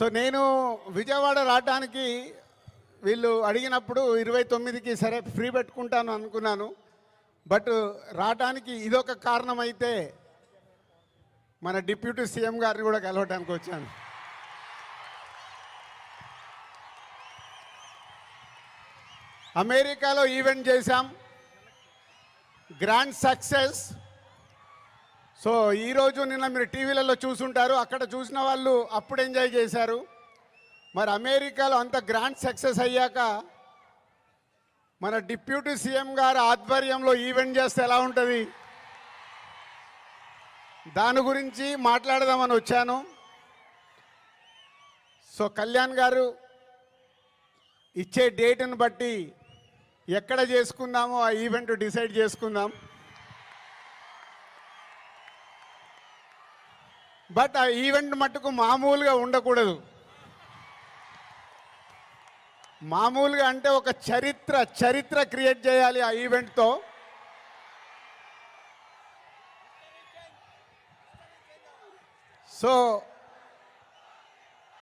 So నేను విజయవాడ రావడానికి వీళ్ళు అడిగినప్పుడు 29కి సరే ఫ్రీ పెట్టుకుంటాను అనుకున్నాను. బట్ రావడానికి ఇదొక కారణం అయితే మన డిప్యూటీ సీఎం గారిని కూడా కలవడానికి వచ్చాను. అమెరికాలో ఈవెంట్ చేశాం, గ్రాండ్ సక్సెస్. సో ఈరోజు నిన్న మీరు టీవీలలో చూసుంటారు, అక్కడ చూసిన వాళ్ళు అప్పుడు ఎంజాయ్ చేశారు. మరి అమెరికాలో అంత గ్రాండ్ సక్సెస్ అయ్యాక మన డిప్యూటీ సీఎం గారు ఆధ్వర్యంలో ఈవెంట్ చేస్తే ఎలా ఉంటుంది, దాని గురించి మాట్లాడదామని వచ్చాను. సో కళ్యాణ్ గారు ఇచ్చే డేట్ని బట్టి ఎక్కడ చేసుకుందామో ఆ ఈవెంట్ డిసైడ్ చేసుకుందాం. బట్ ఆ ఈవెంట్ మట్టుకు మామూలుగా ఉండకూడదు. మామూలుగా అంటే ఒక చరిత్ర క్రియేట్ చేయాలి ఆ ఈవెంట్తో. సో